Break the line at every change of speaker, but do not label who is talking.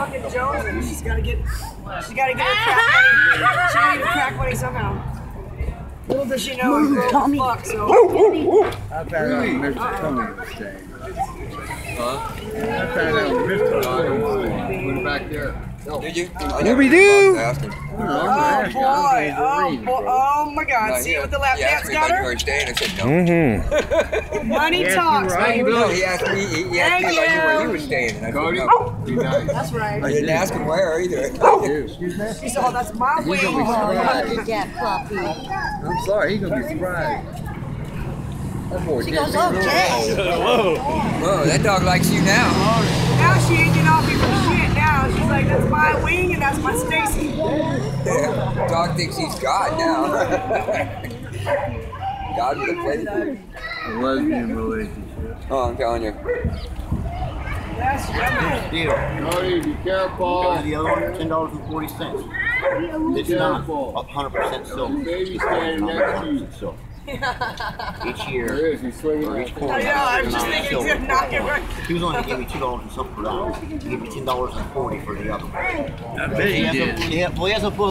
fucking Jones, and she's gotta get her crack money. She gotta get her crack money somehow. Little does she know I'm broke as fuck, so.
I found out Mr. Tony was staying. Huh? I found out Mr. Tony was staying. Put it back there.
Did you?
Doobie-doo!
Oh my God! See what the lap dance got her? Money talks.
No, he asked me where he was staying, and I said no.
That's right.
I didn't ask him where either.
Excuse me?
He said, "Oh, that's my way."
I'm sorry, he's gonna be surprised. That boy
She goes, okay.
Whoa, that dog likes you now.
Now she ain't getting off me for shit. Now she's like, "That's my wing and that's my Stacy."
Yeah, dog thinks he's God now. God with a plate.
a lesbian relationship.
Oh, I'm telling you.
That's right.
Deal.
Cody, be careful.
The other one, $10.40. It's not 100% silver.
Baby standing next to you.
Silver. Each year,
There is, he's swinging
or each
that.
quarter.
I know, I was just thinking he's gonna knock it right.
He was only gonna give me $2 and something per dollar. He gave me $10.40 for the other one.
I bet he did.
Yeah, well, he has a book.